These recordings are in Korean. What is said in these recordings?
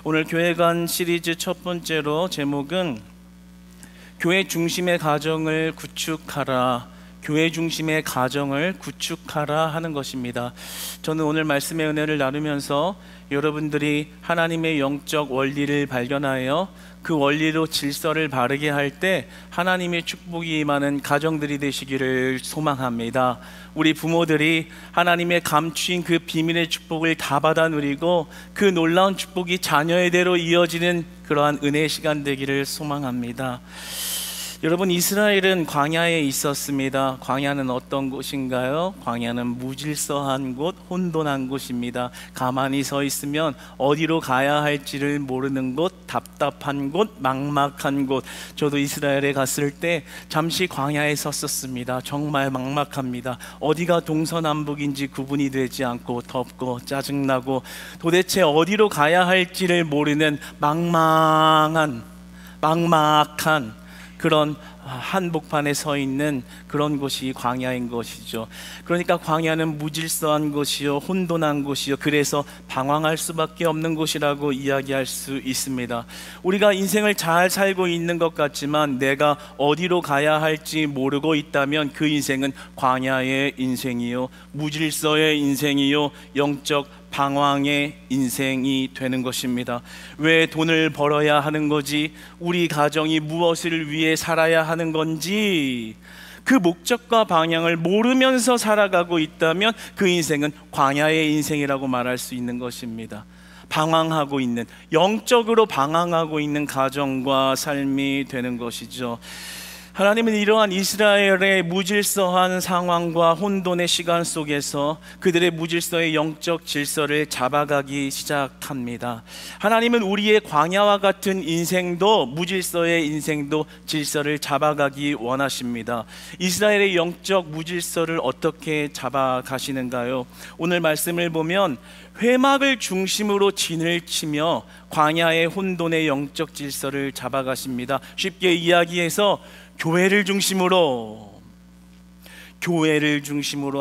오늘 교회관 시리즈 첫 번째로 제목은 교회 중심의 가정을 구축하라, 교회 중심의 가정을 구축하라 하는 것입니다. 저는 오늘 말씀의 은혜를 나누면서 여러분들이 하나님의 영적 원리를 발견하여 그 원리로 질서를 바르게 할 때 하나님의 축복이 임하는 가정들이 되시기를 소망합니다. 우리 부모들이 하나님의 감추인 그 비밀의 축복을 다 받아 누리고 그 놀라운 축복이 자녀의대로 이어지는 그러한 은혜의 시간 되기를 소망합니다. 여러분, 이스라엘은 광야에 있었습니다. 광야는 어떤 곳인가요? 광야는 무질서한 곳, 혼돈한 곳입니다. 가만히 서 있으면 어디로 가야 할지를 모르는 곳, 답답한 곳, 막막한 곳. 저도 이스라엘에 갔을 때 잠시 광야에 섰었습니다. 정말 막막합니다. 어디가 동서남북인지 구분이 되지 않고 덥고 짜증나고 도대체 어디로 가야 할지를 모르는 막막한 그런 한복판에 서 있는 그런 곳이 광야인 것이죠. 그러니까 광야는 무질서한 곳이요, 혼돈한 곳이요, 그래서 방황할 수밖에 없는 곳이라고 이야기할 수 있습니다. 우리가 인생을 잘 살고 있는 것 같지만 내가 어디로 가야 할지 모르고 있다면 그 인생은 광야의 인생이요, 무질서의 인생이요, 영적 방황의 인생이 되는 것입니다. 왜 돈을 벌어야 하는 거지? 우리 가정이 무엇을 위해 살아야 하는 건지 그 목적과 방향을 모르면서 살아가고 있다면 그 인생은 광야의 인생이라고 말할 수 있는 것입니다. 방황하고 있는, 영적으로 방황하고 있는 가정과 삶이 되는 것이죠. 하나님은 이러한 이스라엘의 무질서한 상황과 혼돈의 시간 속에서 그들의 무질서의 영적 질서를 잡아가기 시작합니다. 하나님은 우리의 광야와 같은 인생도, 무질서의 인생도 질서를 잡아가기 원하십니다. 이스라엘의 영적 무질서를 어떻게 잡아가시는가요? 오늘 말씀을 보면 회막을 중심으로 진을 치며 광야의 혼돈의 영적 질서를 잡아가십니다. 쉽게 이야기해서 교회를 중심으로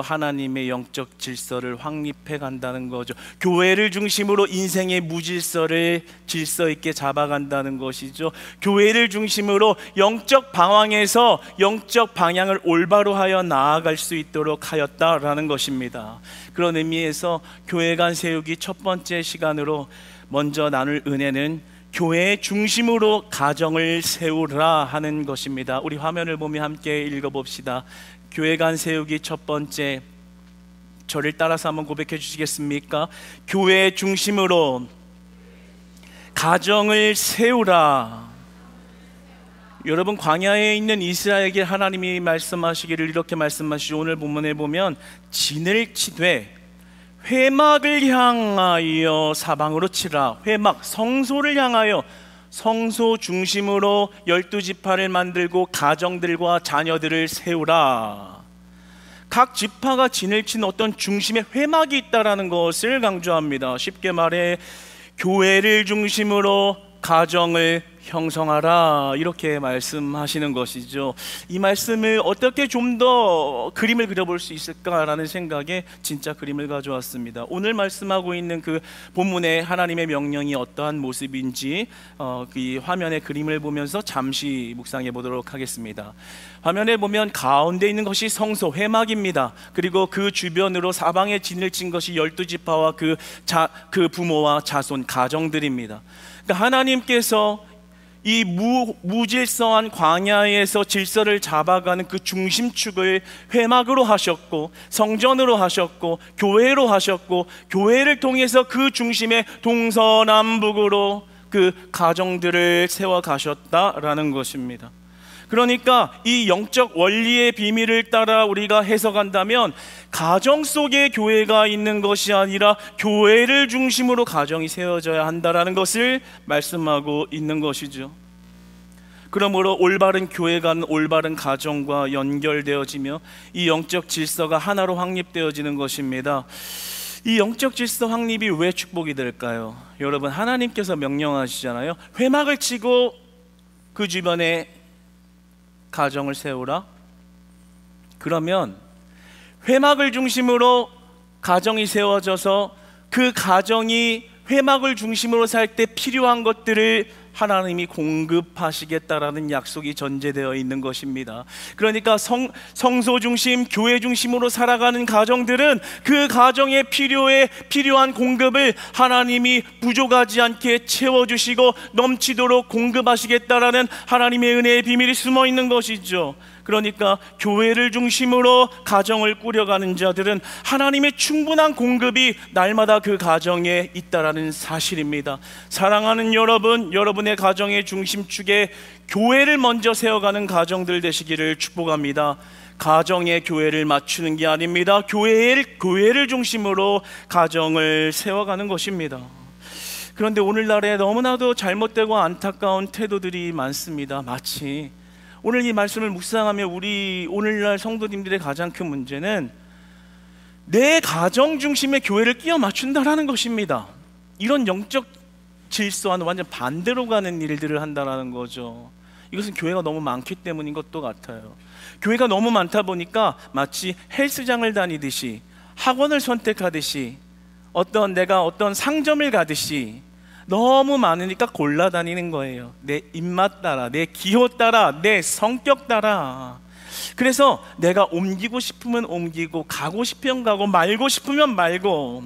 하나님의 영적 질서를 확립해 간다는 거죠. 교회를 중심으로 인생의 무질서를 질서 있게 잡아간다는 것이죠. 교회를 중심으로 영적 방황에서 영적 방향을 올바로 하여 나아갈 수 있도록 하였다라는 것입니다. 그런 의미에서 교회관 세우기 첫 번째 시간으로 먼저 나눌 은혜는 교회 중심으로 가정을 세우라 하는 것입니다. 우리 화면을 보며 함께 읽어봅시다. 교회관 세우기 첫 번째, 저를 따라서 한번 고백해 주시겠습니까? 교회 중심으로 가정을 세우라. 여러분, 광야에 있는 이스라엘에게 하나님이 말씀하시기를 이렇게 말씀하시죠. 오늘 본문에 보면 진을 치되 회막을 향하여 사방으로 치라. 회막, 성소를 향하여, 성소 중심으로 12지파를 만들고 가정들과 자녀들을 세우라. 각 지파가 진을 친 어떤 중심의 회막이 있다는 것을 강조합니다. 쉽게 말해 교회를 중심으로 가정을 형성하라, 이렇게 말씀하시는 것이죠. 이 말씀을 어떻게 좀 더 그림을 그려볼 수 있을까라는 생각에 진짜 그림을 가져왔습니다. 오늘 말씀하고 있는 그 본문의 하나님의 명령이 어떠한 모습인지 이 화면의 그림을 보면서 잠시 묵상해 보도록 하겠습니다. 화면에 보면 가운데 있는 것이 성소, 회막입니다. 그리고 그 주변으로 사방에 진을 친 것이 12지파와 그 부모와 자손, 가정들입니다. 그러니까 하나님께서 이 무질서한 광야에서 질서를 잡아가는 그 중심축을 회막으로 하셨고, 성전으로 하셨고, 교회로 하셨고, 교회를 통해서 그 중심에 동서남북으로 그 가정들을 세워가셨다라는 것입니다. 그러니까 이 영적 원리의 비밀을 따라 우리가 해석한다면 가정 속에 교회가 있는 것이 아니라 교회를 중심으로 가정이 세워져야 한다라는 것을 말씀하고 있는 것이죠. 그러므로 올바른 교회가 올바른 가정과 연결되어지며 이 영적 질서가 하나로 확립되어지는 것입니다. 이 영적 질서 확립이 왜 축복이 될까요? 여러분, 하나님께서 명령하시잖아요. 회막을 치고 그 주변에 가정을 세우라. 그러면 회막을 중심으로 가정이 세워져서 그 가정이 회막을 중심으로 살 때 필요한 것들을 하나님이 공급하시겠다라는 약속이 전제되어 있는 것입니다. 그러니까 성소 중심, 교회 중심으로 살아가는 가정들은 그 가정의 필요한 공급을 하나님이 부족하지 않게 채워주시고 넘치도록 공급하시겠다라는 하나님의 은혜의 비밀이 숨어 있는 것이죠. 그러니까 교회를 중심으로 가정을 꾸려가는 자들은 하나님의 충분한 공급이 날마다 그 가정에 있다라는 사실입니다. 사랑하는 여러분, 여러분의 가정의 중심축에 교회를 먼저 세워가는 가정들 되시기를 축복합니다. 가정에 교회를 맞추는 게 아닙니다. 교회를 중심으로 가정을 세워가는 것입니다. 그런데 오늘날에 너무나도 잘못되고 안타까운 태도들이 많습니다. 마치 오늘 이 말씀을 묵상하며 우리 오늘날 성도님들의 가장 큰 문제는 내 가정 중심에 교회를 끼워 맞춘다라는 것입니다. 이런 영적 질서와는 완전 반대로 가는 일들을 한다라는 거죠. 이것은 교회가 너무 많기 때문인 것도 같아요. 교회가 너무 많다 보니까 마치 헬스장을 다니듯이, 학원을 선택하듯이, 내가 어떤 상점을 가듯이 너무 많으니까 골라다니는 거예요. 내 입맛 따라, 내 기호 따라, 내 성격 따라. 그래서 내가 옮기고 싶으면 옮기고, 가고 싶으면 가고, 말고 싶으면 말고,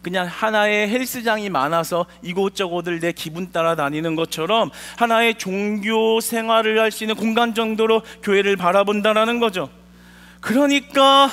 그냥 하나의 헬스장이 많아서 이곳저곳을 내 기분 따라 다니는 것처럼 하나의 종교 생활을 할 수 있는 공간 정도로 교회를 바라본다라는 거죠. 그러니까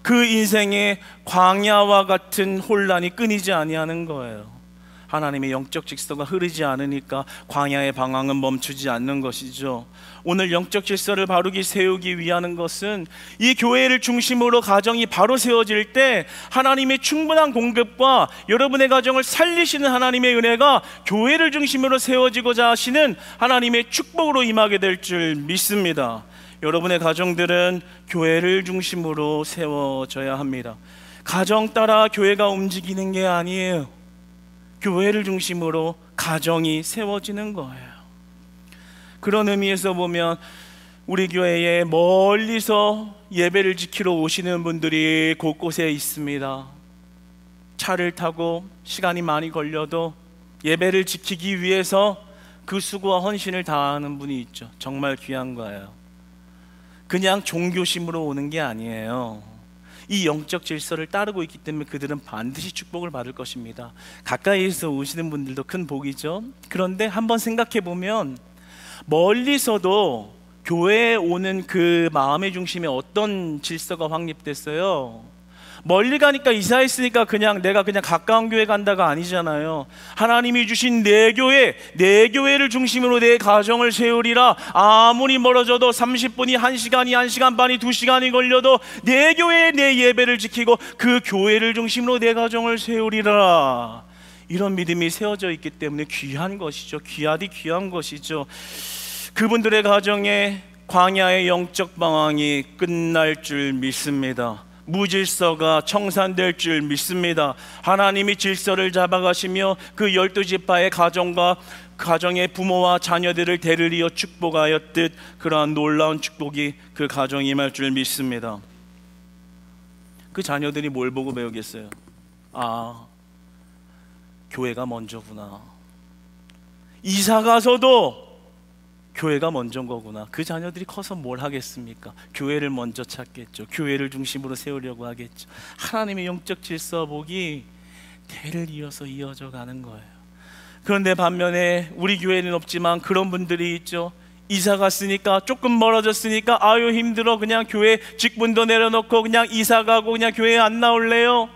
그 인생에 광야와 같은 혼란이 끊이지 아니하는 거예요. 하나님의 영적 질서가 흐르지 않으니까 광야의 방황은 멈추지 않는 것이죠. 오늘 영적 질서를 바르게 세우기 위한 것은 이 교회를 중심으로 가정이 바로 세워질 때 하나님의 충분한 공급과 여러분의 가정을 살리시는 하나님의 은혜가 교회를 중심으로 세워지고자 하시는 하나님의 축복으로 임하게 될 줄 믿습니다. 여러분의 가정들은 교회를 중심으로 세워져야 합니다. 가정 따라 교회가 움직이는 게 아니에요. 교회를 중심으로 가정이 세워지는 거예요. 그런 의미에서 보면 우리 교회에 멀리서 예배를 지키러 오시는 분들이 곳곳에 있습니다. 차를 타고 시간이 많이 걸려도 예배를 지키기 위해서 그 수고와 헌신을 다하는 분이 있죠. 정말 귀한 거예요. 그냥 종교심으로 오는 게 아니에요. 이 영적 질서를 따르고 있기 때문에 그들은 반드시 축복을 받을 것입니다. 가까이에서 오시는 분들도 큰 복이죠. 그런데 한번 생각해 보면 멀리서도 교회에 오는 그 마음의 중심에 어떤 질서가 확립됐어요? 멀리 가니까 이사했으니까 내가 그냥 가까운 교회 간다가 아니잖아요. 하나님이 주신 내 교회를 중심으로 내 가정을 세우리라. 아무리 멀어져도 30분이 1시간이 1시간 반이 2시간이 걸려도 내 교회에 내 예배를 지키고 그 교회를 중심으로 내 가정을 세우리라. 이런 믿음이 세워져 있기 때문에 귀한 것이죠. 귀하디 귀한 것이죠. 그분들의 가정에 광야의 영적 방황이 끝날 줄 믿습니다. 무질서가 청산될 줄 믿습니다. 하나님이 질서를 잡아가시며 그 12지파의 가정과 가정의 부모와 자녀들을 대를 이어 축복하였듯 그러한 놀라운 축복이 그 가정에 임할 줄 믿습니다. 그 자녀들이 뭘 보고 배우겠어요? 아, 교회가 먼저구나. 이사 가서도 교회가 먼저인 거구나. 그 자녀들이 커서 뭘 하겠습니까? 교회를 먼저 찾겠죠. 교회를 중심으로 세우려고 하겠죠. 하나님의 영적 질서 복이 대를 이어서 이어져 가는 거예요. 그런데 반면에 우리 교회는 없지만 그런 분들이 있죠. 이사 갔으니까, 조금 멀어졌으니까 아유 힘들어, 그냥 교회 직분도 내려놓고 그냥 이사 가고 그냥 교회에 안 나올래요.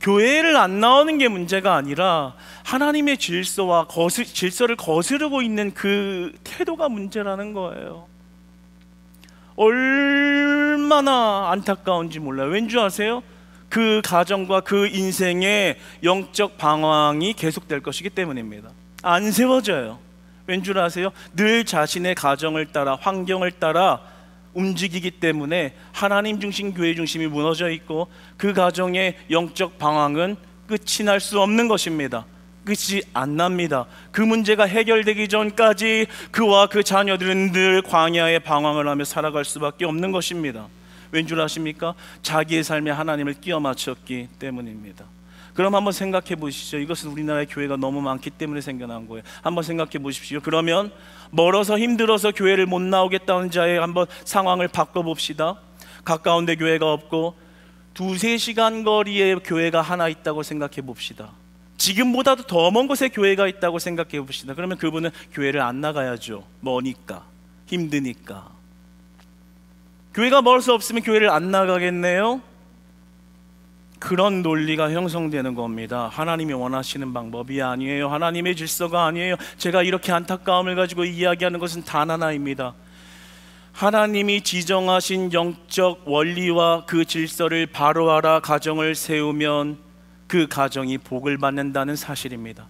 교회를 안 나오는 게 문제가 아니라 하나님의 질서를 거스르고 있는 그 태도가 문제라는 거예요. 얼마나 안타까운지 몰라요. 왠지 아세요? 그 가정과 그 인생의 영적 방황이 계속될 것이기 때문입니다. 안 세워져요. 왠지 아세요? 늘 자신의 가정을 따라, 환경을 따라 움직이기 때문에 하나님 중심, 교회 중심이 무너져 있고 그 가정의 영적 방황은 끝이 날 수 없는 것입니다. 끝이 안 납니다. 그 문제가 해결되기 전까지 그와 그 자녀들은 늘 광야의 방황을 하며 살아갈 수밖에 없는 것입니다. 왠 줄 아십니까? 자기의 삶에 하나님을 끼워 맞췄기 때문입니다. 그럼 한번 생각해 보시죠. 이것은 우리나라의 교회가 너무 많기 때문에 생겨난 거예요. 한번 생각해 보십시오. 그러면 멀어서 힘들어서 교회를 못 나오겠다는 자의 한번 상황을 바꿔봅시다. 가까운 데 교회가 없고 2-3시간 거리에 교회가 하나 있다고 생각해 봅시다. 지금보다도 더 먼 곳에 교회가 있다고 생각해 봅시다. 그러면 그분은 교회를 안 나가야죠. 머니까, 힘드니까. 교회가 멀어서 없으면 교회를 안 나가겠네요. 그런 논리가 형성되는 겁니다. 하나님이 원하시는 방법이 아니에요. 하나님의 질서가 아니에요. 제가 이렇게 안타까움을 가지고 이야기하는 것은 단 하나입니다. 하나님이 지정하신 영적 원리와 그 질서를 바로하라 가정을 세우면 그 가정이 복을 받는다는 사실입니다.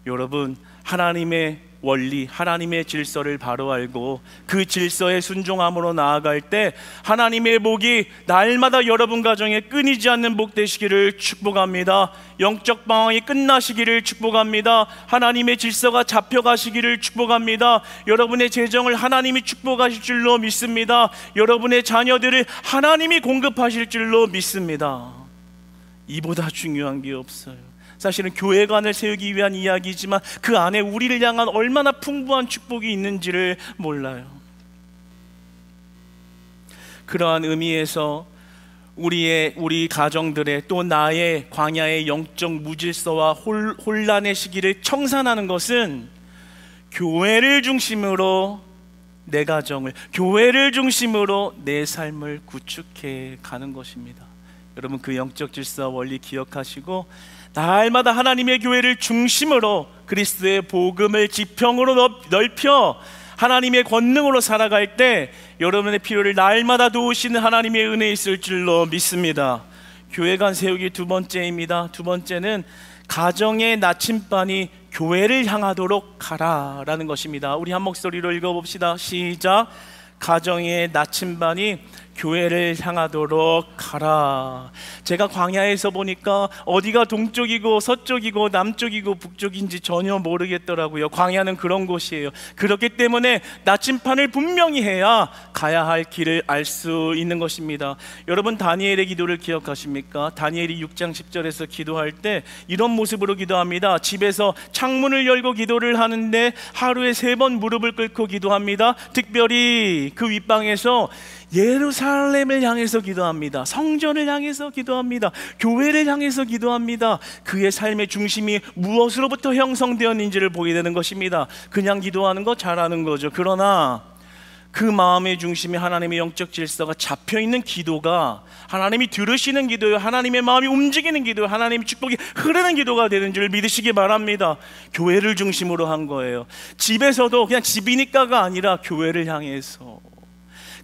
여러분, 하나님의 원리, 하나님의 질서를 바로 알고 그 질서에 순종함으로 나아갈 때 하나님의 복이 날마다 여러분 가정에 끊이지 않는 복 되시기를 축복합니다. 영적 방황이 끝나시기를 축복합니다. 하나님의 질서가 잡혀가시기를 축복합니다. 여러분의 재정을 하나님이 축복하실 줄로 믿습니다. 여러분의 자녀들을 하나님이 공급하실 줄로 믿습니다. 이보다 중요한 게 없어요. 사실은 교회관을 세우기 위한 이야기지만 그 안에 우리를 향한 얼마나 풍부한 축복이 있는지를 몰라요. 그러한 의미에서 우리 가정들의 또 나의 광야의 영적 무질서와 혼란의 시기를 청산하는 것은 교회를 중심으로 내 가정을, 교회를 중심으로 내 삶을 구축해 가는 것입니다. 여러분, 그 영적 질서와 원리 기억하시고 날마다 하나님의 교회를 중심으로 그리스도의 복음을 지평으로 넓혀 하나님의 권능으로 살아갈 때 여러분의 필요를 날마다 도우시는 하나님의 은혜 있을 줄로 믿습니다. 교회관 세우기 두 번째입니다. 두 번째는 가정의 나침반이 교회를 향하도록 가라라는 것입니다. 우리 한 목소리로 읽어봅시다. 시작. 가정의 나침반이 교회를 향하도록 가라. 제가 광야에서 보니까 어디가 동쪽이고 서쪽이고 남쪽이고 북쪽인지 전혀 모르겠더라고요. 광야는 그런 곳이에요. 그렇기 때문에 나침반을 분명히 해야 가야 할 길을 알 수 있는 것입니다. 여러분, 다니엘의 기도를 기억하십니까? 다니엘이 6장 10절에서 기도할 때 이런 모습으로 기도합니다. 집에서 창문을 열고 기도를 하는데 하루에 3번 무릎을 꿇고 기도합니다. 특별히 그 윗방에서 예루살렘을 향해서 기도합니다. 성전을 향해서 기도합니다. 교회를 향해서 기도합니다. 그의 삶의 중심이 무엇으로부터 형성되었는지를 보게 되는 것입니다. 그냥 기도하는 거 잘하는 거죠. 그러나 그 마음의 중심이 하나님의 영적 질서가 잡혀있는 기도가 하나님이 들으시는 기도요, 하나님의 마음이 움직이는 기도요, 하나님의 축복이 흐르는 기도가 되는 줄 믿으시기 바랍니다. 교회를 중심으로 한 거예요. 집에서도 그냥 집이니까가 아니라 교회를 향해서.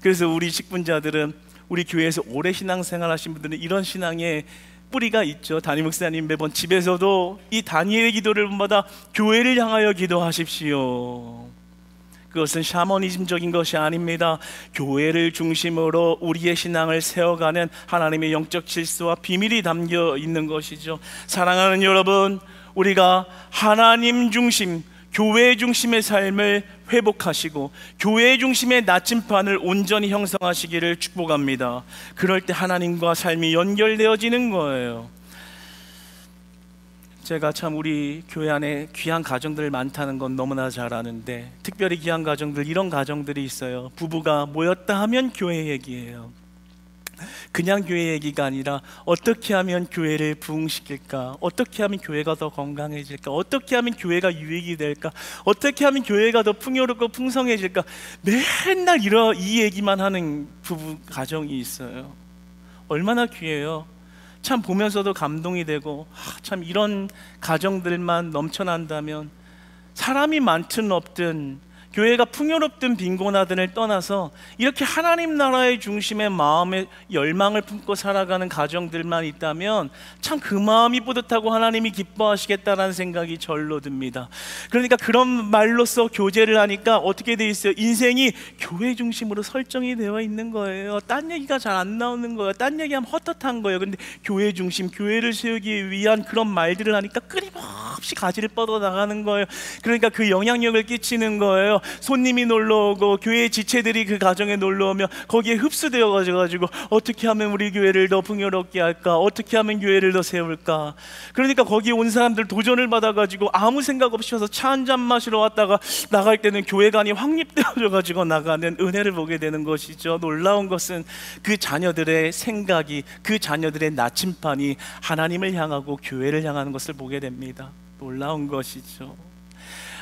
그래서 우리 직분자들은, 우리 교회에서 오래 신앙생활 하신 분들은 이런 신앙의 뿌리가 있죠. 담임 목사님 매번 집에서도 이 다니엘의 기도를 본마다 교회를 향하여 기도하십시오. 그것은 샤머니즘적인 것이 아닙니다. 교회를 중심으로 우리의 신앙을 세워가는 하나님의 영적 질서와 비밀이 담겨 있는 것이죠. 사랑하는 여러분, 우리가 하나님 중심, 교회 중심의 삶을 회복하시고 교회 중심의 나침반을 온전히 형성하시기를 축복합니다. 그럴 때 하나님과 삶이 연결되어지는 거예요. 제가 참 우리 교회 안에 귀한 가정들 많다는 건 너무나 잘 아는데, 특별히 귀한 가정들, 이런 가정들이 있어요. 부부가 모였다 하면 교회 얘기예요. 그냥 교회 얘기가 아니라 어떻게 하면 교회를 부흥시킬까, 어떻게 하면 교회가 더 건강해질까, 어떻게 하면 교회가 유익이 될까, 어떻게 하면 교회가 더 풍요롭고 풍성해질까, 맨날 이 얘기만 하는 부부 가정이 있어요. 얼마나 귀해요. 참 보면서도 감동이 되고, 참 이런 가정들만 넘쳐난다면 사람이 많든 없든, 교회가 풍요롭든 빈곤하든을 떠나서 이렇게 하나님 나라의 중심의 마음의 열망을 품고 살아가는 가정들만 있다면 참 그 마음이 뿌듯하고 하나님이 기뻐하시겠다라는 생각이 절로 듭니다. 그러니까 그런 말로써 교제를 하니까 어떻게 돼 있어요? 인생이 교회 중심으로 설정이 되어 있는 거예요. 딴 얘기가 잘 안 나오는 거예요. 딴 얘기하면 헛헛한 거예요. 근데 교회 중심, 교회를 세우기 위한 그런 말들을 하니까 끊임없이 가지를 뻗어 나가는 거예요. 그러니까 그 영향력을 끼치는 거예요. 손님이 놀러 오고 교회 지체들이 그 가정에 놀러 오면 거기에 흡수되어 가지고 어떻게 하면 우리 교회를 더 풍요롭게 할까? 어떻게 하면 교회를 더 세울까? 그러니까 거기에 온 사람들 도전을 받아가지고 아무 생각 없이 와서 차 한 잔 마시러 왔다가 나갈 때는 교회관이 확립되어져 가지고 나가는 은혜를 보게 되는 것이죠. 놀라운 것은 그 자녀들의 생각이, 그 자녀들의 나침판이 하나님을 향하고 교회를 향하는 것을 보게 됩니다. 놀라운 것이죠.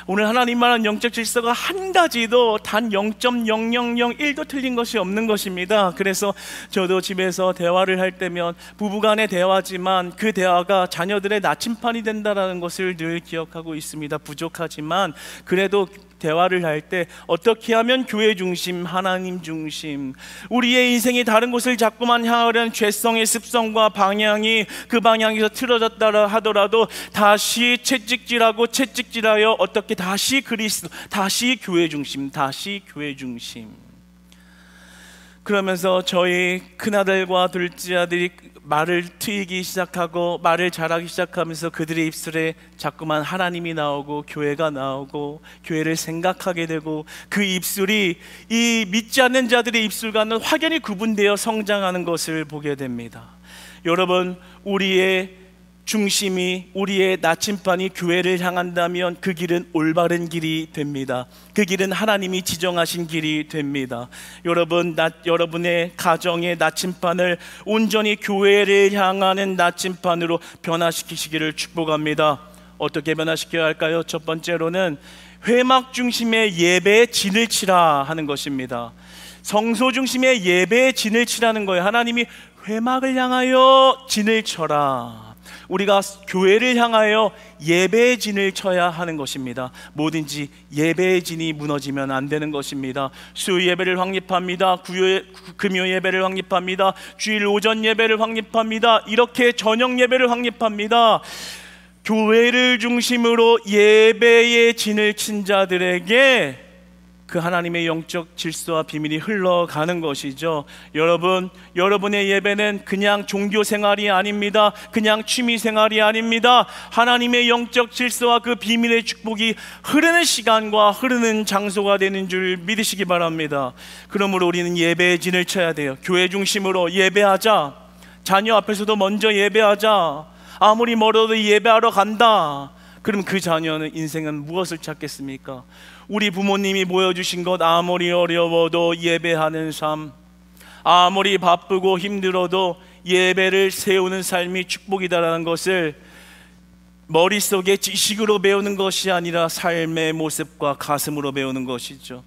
오늘 하나님 말한 영적 질서가 한 가지도 단 0.0001도 틀린 것이 없는 것입니다. 그래서 저도 집에서 대화를 할 때면 부부간의 대화지만 그 대화가 자녀들의 나침판이 된다는 것을 늘 기억하고 있습니다. 부족하지만 그래도 대화를 할 때 어떻게 하면 교회 중심, 하나님 중심, 우리의 인생이 다른 곳을 자꾸만 향하려는 죄성의 습성과 방향이 그 방향에서 틀어졌다 하더라도 다시 채찍질하여 어떻게 다시 그리스도, 다시 교회 중심, 다시 교회 중심. 그러면서 저희 큰아들과 둘째 아들이 말을 트이기 시작하고 말을 잘하기 시작하면서 그들의 입술에 자꾸만 하나님이 나오고 교회가 나오고 교회를 생각하게 되고 그 입술이 이 믿지 않는 자들의 입술과는 확연히 구분되어 성장하는 것을 보게 됩니다. 여러분, 우리의 중심이, 우리의 나침판이 교회를 향한다면 그 길은 올바른 길이 됩니다. 그 길은 하나님이 지정하신 길이 됩니다. 여러분의 가정의 나침판을 온전히 교회를 향하는 나침판으로 변화시키시기를 축복합니다. 어떻게 변화시켜야 할까요? 첫 번째로는 회막 중심의 예배에 진을 치라 하는 것입니다. 성소 중심의 예배에 진을 치라는 거예요. 하나님이 회막을 향하여 진을 쳐라. 우리가 교회를 향하여 예배의 진을 쳐야 하는 것입니다. 뭐든지 예배의 진이 무너지면 안 되는 것입니다. 수요 예배를 확립합니다. 금요 예배를 확립합니다. 주일 오전 예배를 확립합니다. 이렇게 저녁 예배를 확립합니다. 교회를 중심으로 예배의 진을 친 자들에게 그 하나님의 영적 질서와 비밀이 흘러가는 것이죠. 여러분의 예배는 그냥 종교 생활이 아닙니다. 그냥 취미 생활이 아닙니다. 하나님의 영적 질서와 그 비밀의 축복이 흐르는 시간과 흐르는 장소가 되는 줄 믿으시기 바랍니다. 그러므로 우리는 예배의 진을 쳐야 돼요. 교회 중심으로 예배하자. 자녀 앞에서도 먼저 예배하자. 아무리 멀어도 예배하러 간다. 그럼 그 자녀는 인생은 무엇을 찾겠습니까? 우리 부모님이 보여주신 것, 아무리 어려워도 예배하는 삶, 아무리 바쁘고 힘들어도 예배를 세우는 삶이 축복이다라는 것을 머릿속에 지식으로 배우는 것이 아니라 삶의 모습과 가슴으로 배우는 것이죠.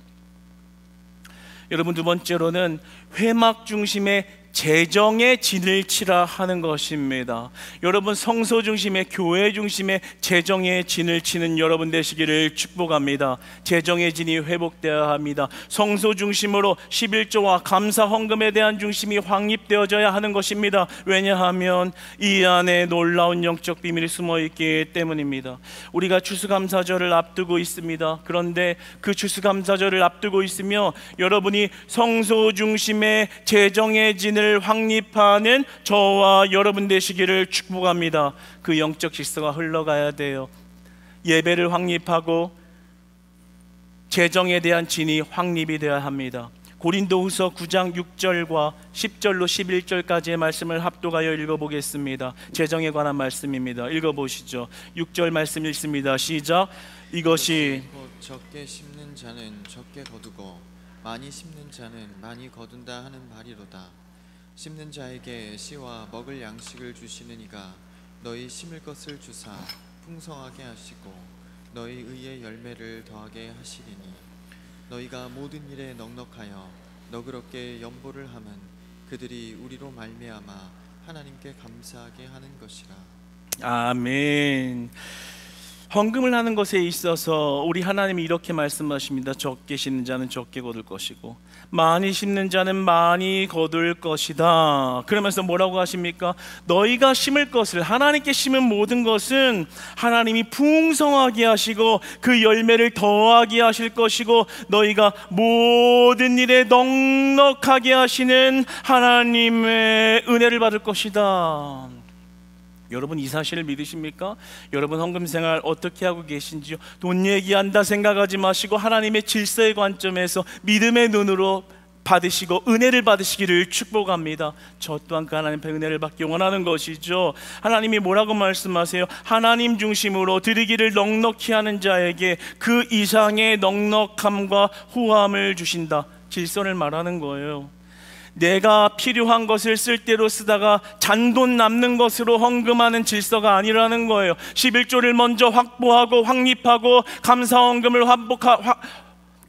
여러분, 두 번째로는 회막 중심의 재정의 진을 치라 하는 것입니다. 여러분, 성소 중심의, 교회 중심의 재정의 진을 치는 여러분 되시기를 축복합니다. 재정의 진이 회복되어야 합니다. 성소 중심으로 11조와 감사 헌금에 대한 중심이 확립되어져야 하는 것입니다. 왜냐하면 이 안에 놀라운 영적 비밀이 숨어있기 때문입니다. 우리가 추수감사절을 앞두고 있습니다. 그런데 그 추수감사절을 앞두고 있으며 여러분이 성소 중심의 재정의 진을 확립하는 저와 여러분 되시기를 축복합니다. 그 영적 질서가 흘러가야 돼요. 예배를 확립하고 재정에 대한 진이 확립이 되어야 합니다. 고린도후서 9장 6절과 10절로 11절까지의 말씀을 합독하여 읽어보겠습니다. 재정에 관한 말씀입니다. 읽어보시죠. 6절 말씀 읽습니다. 시작. 이것이 곧 적게 심는 자는 적게 거두고 많이 심는 자는 많이 거둔다 하는 말이로다. 심는 자에게 씨와 먹을 양식을 주시는 이가 너희 심을 것을 주사 풍성하게 하시고 너희 의의 열매를 더하게 하시리니 너희가 모든 일에 넉넉하여 너그럽게 연보를 하면 그들이 우리로 말미암아 하나님께 감사하게 하는 것이라. 아멘. 헌금을 하는 것에 있어서 우리 하나님이 이렇게 말씀하십니다. 적게 심는 자는 적게 거둘 것이고 많이 심는 자는 많이 거둘 것이다. 그러면서 뭐라고 하십니까? 너희가 심을 것을, 하나님께 심은 모든 것은 하나님이 풍성하게 하시고 그 열매를 더하게 하실 것이고 너희가 모든 일에 넉넉하게 하시는 하나님의 은혜를 받을 것이다. 여러분 이 사실을 믿으십니까? 여러분 헌금생활 어떻게 하고 계신지요? 돈 얘기한다 생각하지 마시고 하나님의 질서의 관점에서 믿음의 눈으로 받으시고 은혜를 받으시기를 축복합니다. 저 또한 그 하나님 앞에 은혜를 받기 원하는 것이죠. 하나님이 뭐라고 말씀하세요? 하나님 중심으로 드리기를 넉넉히 하는 자에게 그 이상의 넉넉함과 후함을 주신다. 질서를 말하는 거예요. 내가 필요한 것을 쓸대로 쓰다가 잔돈 남는 것으로 헌금하는 질서가 아니라는 거예요. 11조를 먼저 확보하고 확립하고 감사헌금을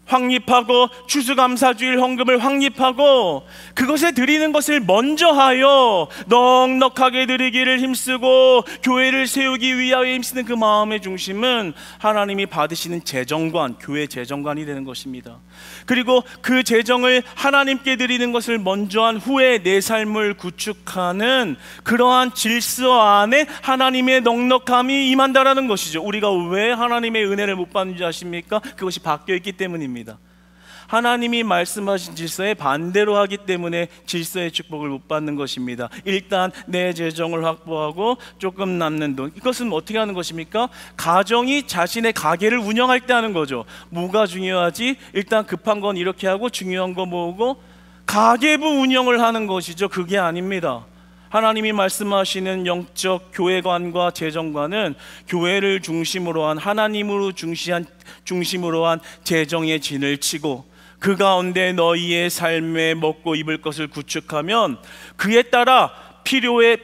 확립하고 추수감사주일 헌금을 확립하고 그것에 드리는 것을 먼저 하여 넉넉하게 드리기를 힘쓰고 교회를 세우기 위하여 힘쓰는 그 마음의 중심은 하나님이 받으시는 재정관, 교회 재정관이 되는 것입니다. 그리고 그 재정을 하나님께 드리는 것을 먼저 한 후에 내 삶을 구축하는 그러한 질서 안에 하나님의 넉넉함이 임한다라는 것이죠. 우리가 왜 하나님의 은혜를 못 받는지 아십니까? 그것이 바뀌어 있기 때문입니다. 하나님이 말씀하신 질서에 반대로 하기 때문에 질서의 축복을 못 받는 것입니다. 일단 내 재정을 확보하고 조금 남는 돈, 이것은 어떻게 하는 것입니까? 가정이 자신의 가게를 운영할 때 하는 거죠. 뭐가 중요하지? 일단 급한 건 이렇게 하고 중요한 거 모으고 가계부 운영을 하는 것이죠. 그게 아닙니다. 하나님이 말씀하시는 영적 교회관과 재정관은 교회를 중심으로 한 하나님으로 중심으로 한 재정의 진을 치고 그 가운데 너희의 삶에 먹고 입을 것을 구축하면 그에 따라 필요에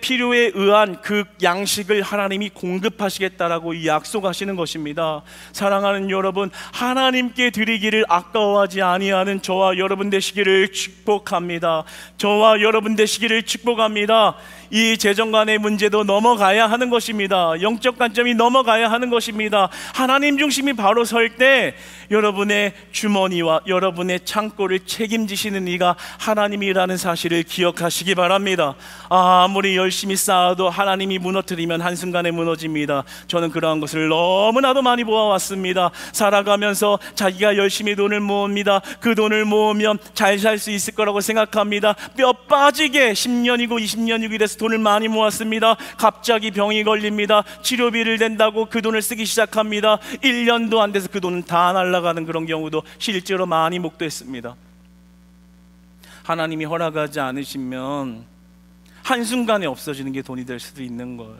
의한 그 양식을 하나님이 공급하시겠다라고 약속하시는 것입니다. 사랑하는 여러분, 하나님께 드리기를 아까워하지 아니하는 저와 여러분 되시기를 축복합니다. 저와 여러분 되시기를 축복합니다. 이 재정관의 문제도 넘어가야 하는 것입니다. 영적 관점이 넘어가야 하는 것입니다. 하나님 중심이 바로 설 때 여러분의 주머니와 여러분의 창고를 책임지시는 이가 하나님이라는 사실을 기억하시기 바랍니다. 아무리 열심히 쌓아도 하나님이 무너뜨리면 한순간에 무너집니다. 저는 그러한 것을 너무나도 많이 보아왔습니다. 살아가면서 자기가 열심히 돈을 모읍니다. 그 돈을 모으면 잘 살 수 있을 거라고 생각합니다. 뼈 빠지게 10년이고 20년이고 이래서 돈을 많이 모았습니다. 갑자기 병이 걸립니다. 치료비를 댄다고 그 돈을 쓰기 시작합니다. 1년도 안 돼서 그 돈은 다 날아가는 그런 경우도 실제로 많이 목도했습니다. 하나님이 허락하지 않으시면 한순간에 없어지는 게 돈이 될 수도 있는 거예요.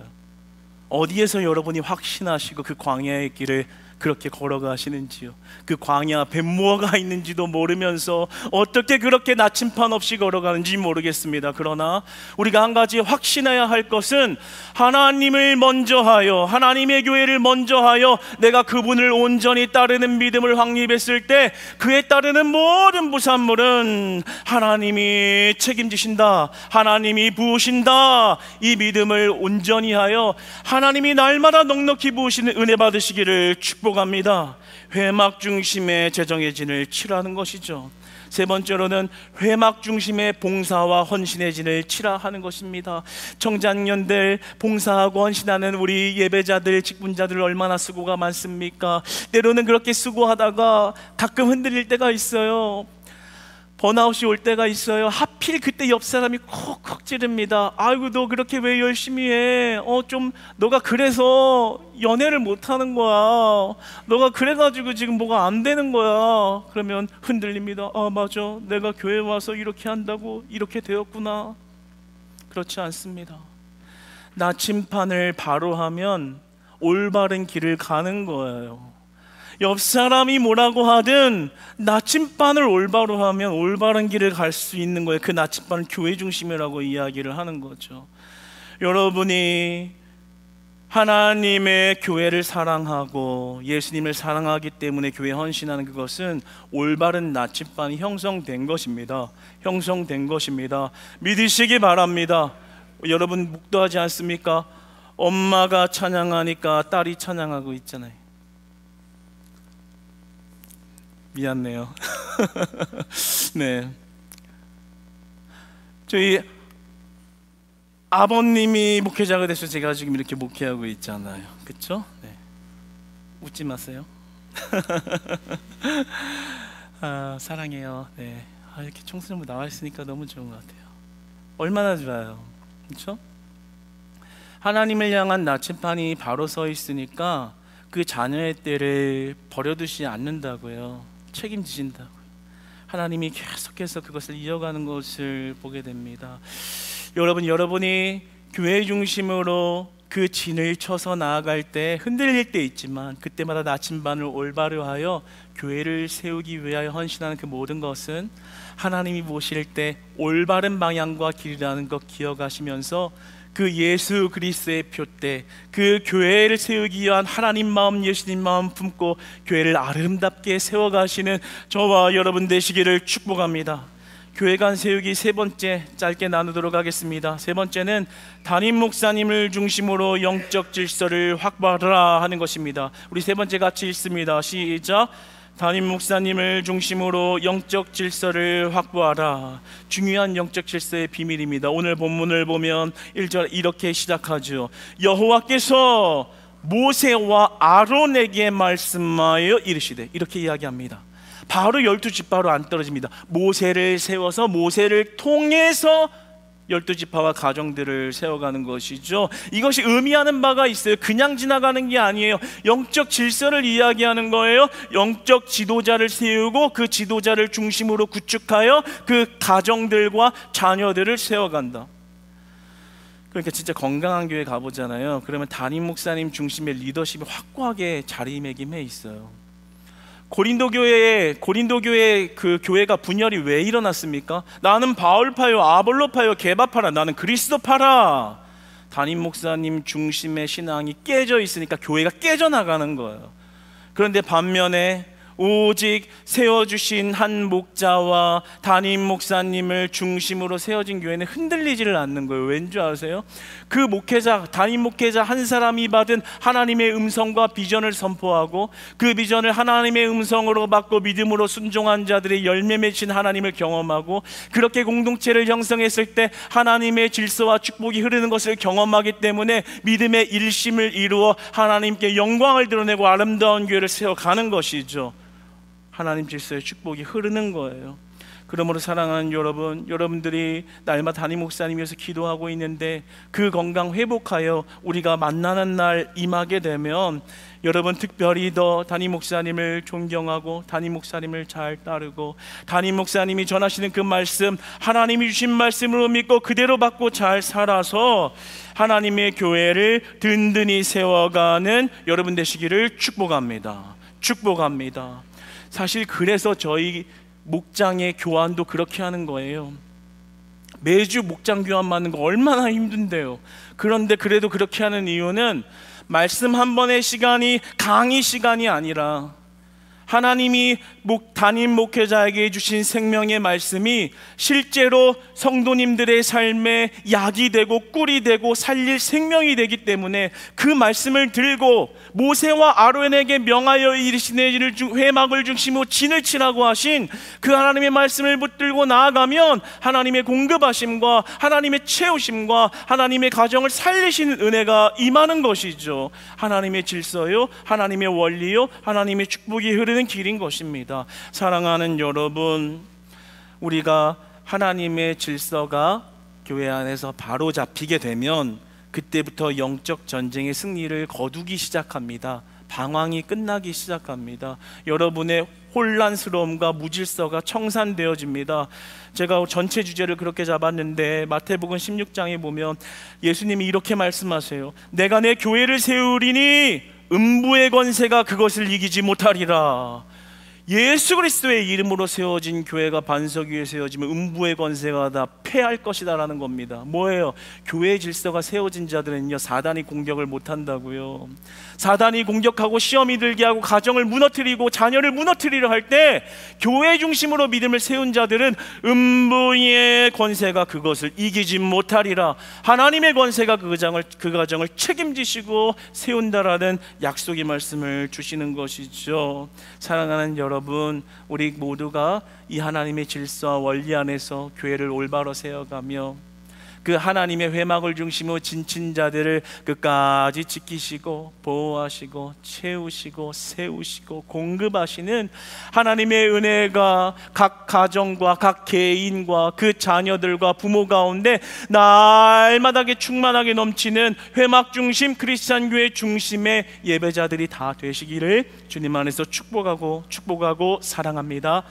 어디에서 여러분이 확신하시고 그 광야의 길을 그렇게 걸어가시는지요? 그 광야 앞에 무엇가 있는지도 모르면서 어떻게 그렇게 나침판 없이 걸어가는지 모르겠습니다. 그러나 우리가 한 가지 확신해야 할 것은 하나님을 먼저 하여 하나님의 교회를 먼저 하여 내가 그분을 온전히 따르는 믿음을 확립했을 때 그에 따르는 모든 부산물은 하나님이 책임지신다, 하나님이 부으신다, 이 믿음을 온전히 하여 하나님이 날마다 넉넉히 부으시는 은혜 받으시기를 축복합니다. 회막 중심의 재정의 진을 치라는 것이죠. 세 번째로는 회막 중심의 봉사와 헌신의 진을 치라 하는 것입니다. 청장년들 봉사하고 헌신하는 우리 예배자들, 직분자들 얼마나 수고가 많습니까? 때로는 그렇게 수고하다가 가끔 흔들릴 때가 있어요. 번아웃이 올 때가 있어요. 하필 그때 옆 사람이 콕콕 찌릅니다. 아이고 너 그렇게 왜 열심히 해? 좀 너가 그래서 연애를 못하는 거야. 너가 그래가지고 지금 뭐가 안 되는 거야. 그러면 흔들립니다. 맞아, 내가 교회 와서 이렇게 한다고 이렇게 되었구나. 그렇지 않습니다. 나침판을 바로 하면 올바른 길을 가는 거예요. 옆 사람이 뭐라고 하든 나침반을 올바로 하면 올바른 길을 갈 수 있는 거예요. 그 나침반은 교회 중심이라고 이야기를 하는 거죠. 여러분이 하나님의 교회를 사랑하고 예수님을 사랑하기 때문에 교회에 헌신하는 그것은 올바른 나침반이 형성된 것입니다. 형성된 것입니다. 믿으시기 바랍니다. 여러분 묵도하지 않습니까? 엄마가 찬양하니까 딸이 찬양하고 있잖아요. 미안해요. 네, 저희 아버님이 목회자가 돼서 제가 지금 이렇게 목회하고 있잖아요. 그렇죠? 네. 웃지 마세요. 사랑해요. 네. 이렇게 청소년부 나와 있으니까 너무 좋은 것 같아요. 얼마나 좋아요. 그렇죠? 하나님을 향한 나침반이 바로 서 있으니까 그 자녀의 때를 버려두지 않는다고요. 책임지신다고요. 하나님이 계속해서 그것을 이어가는 것을 보게 됩니다. 여러분이 교회 중심으로 그 진을 쳐서 나아갈 때 흔들릴 때 있지만 그때마다 나침반을 올바로 하여 교회를 세우기 위하여 헌신하는 그 모든 것은 하나님이 보실 때 올바른 방향과 길이라는 것 기억하시면서 그 예수 그리스도의 표대, 그 교회를 세우기 위한 하나님 마음, 예수님 마음 품고 교회를 아름답게 세워가시는 저와 여러분 되시기를 축복합니다. 교회관 세우기 세 번째 짧게 나누도록 하겠습니다. 세 번째는 담임 목사님을 중심으로 영적 질서를 확보하라 하는 것입니다. 우리 세 번째 같이 읽습니다. 시작. 담임 목사님을 중심으로 영적 질서를 확보하라. 중요한 영적 질서의 비밀입니다. 오늘 본문을 보면 1절 이렇게 시작하죠. 여호와께서 모세와 아론에게 말씀하여 이르시되, 이렇게 이야기합니다. 바로 12지파로 안 떨어집니다. 모세를 세워서 모세를 통해서 12지파와 가정들을 세워가는 것이죠. 이것이 의미하는 바가 있어요. 그냥 지나가는 게 아니에요. 영적 질서를 이야기하는 거예요. 영적 지도자를 세우고 그 지도자를 중심으로 구축하여 그 가정들과 자녀들을 세워간다. 그러니까 진짜 건강한 교회 가보잖아요. 그러면 담임 목사님 중심의 리더십이 확고하게 자리매김해 있어요. 고린도 교회 그 교회가 분열이 왜 일어났습니까? 나는 바울파요, 아볼로파요, 게바파라, 나는 그리스도파라. 담임 목사님 중심의 신앙이 깨져 있으니까 교회가 깨져나가는 거예요. 그런데 반면에 오직 세워주신 한 목자와 담임 목사님을 중심으로 세워진 교회는 흔들리지를 않는 거예요. 왠지 아세요? 그 목회자, 담임 목회자 한 사람이 받은 하나님의 음성과 비전을 선포하고 그 비전을 하나님의 음성으로 받고 믿음으로 순종한 자들의 열매 맺힌 하나님을 경험하고 그렇게 공동체를 형성했을 때 하나님의 질서와 축복이 흐르는 것을 경험하기 때문에 믿음의 일심을 이루어 하나님께 영광을 드러내고 아름다운 교회를 세워가는 것이죠. 하나님 질서의 축복이 흐르는 거예요. 그러므로 사랑하는 여러분들이 날마다 담임 목사님 위해서 기도하고 있는데 그 건강 회복하여 우리가 만나는 날 임하게 되면 여러분 특별히 더 담임 목사님을 존경하고 담임 목사님을 잘 따르고 담임 목사님이 전하시는 그 말씀 하나님이 주신 말씀으로 믿고 그대로 받고 잘 살아서 하나님의 교회를 든든히 세워가는 여러분 되시기를 축복합니다. 축복합니다. 사실 그래서 저희 목장의 교환도 그렇게 하는 거예요. 매주 목장 교환 받는 거 얼마나 힘든데요. 그런데 그래도 그렇게 하는 이유는 말씀 한 번의 시간이 강의 시간이 아니라 하나님이 담임 목회자에게 주신 생명의 말씀이 실제로 성도님들의 삶에 약이 되고 꿀이 되고 살릴 생명이 되기 때문에 그 말씀을 들고 모세와 아론에게 명하여 이르시되 회막을 중심으로 진을 치라고 하신 그 하나님의 말씀을 붙들고 나아가면 하나님의 공급하심과 하나님의 채우심과 하나님의 가정을 살리시는 은혜가 임하는 것이죠. 하나님의 질서요, 하나님의 원리요, 하나님의 축복이 흐르는 길인 것입니다. 사랑하는 여러분, 우리가 하나님의 질서가 교회 안에서 바로 잡히게 되면 그때부터 영적 전쟁의 승리를 거두기 시작합니다. 방황이 끝나기 시작합니다. 여러분의 혼란스러움과 무질서가 청산되어집니다. 제가 전체 주제를 그렇게 잡았는데 마태복음 16장에 보면 예수님이 이렇게 말씀하세요. 내가 내 교회를 세우리니 음부의 권세가 그것을 이기지 못하리라. 예수 그리스도의 이름으로 세워진 교회가 반석 위에 세워지면 음부의 권세가 다 패할 것이다 라는 겁니다. 뭐예요? 교회의 질서가 세워진 자들은요 사단이 공격을 못한다고요. 사단이 공격하고 시험이 들게 하고 가정을 무너뜨리고 자녀를 무너뜨리려 할 때 교회 중심으로 믿음을 세운 자들은 음부의 권세가 그것을 이기지 못하리라. 하나님의 권세가 그 가정을 책임지시고 세운다라는 약속의 말씀을 주시는 것이죠. 사랑하는 여러분, 우리 모두가 이 하나님의 질서와 원리 안에서 교회를 올바로 세워가며 그 하나님의 회막을 중심으로 지친 자들을 끝까지 지키시고 보호하시고 채우시고 세우시고 공급하시는 하나님의 은혜가 각 가정과 각 개인과 그 자녀들과 부모 가운데 날마다 충만하게 넘치는 회막 중심 크리스찬 교회 중심의 예배자들이 다 되시기를 주님 안에서 축복하고 사랑합니다.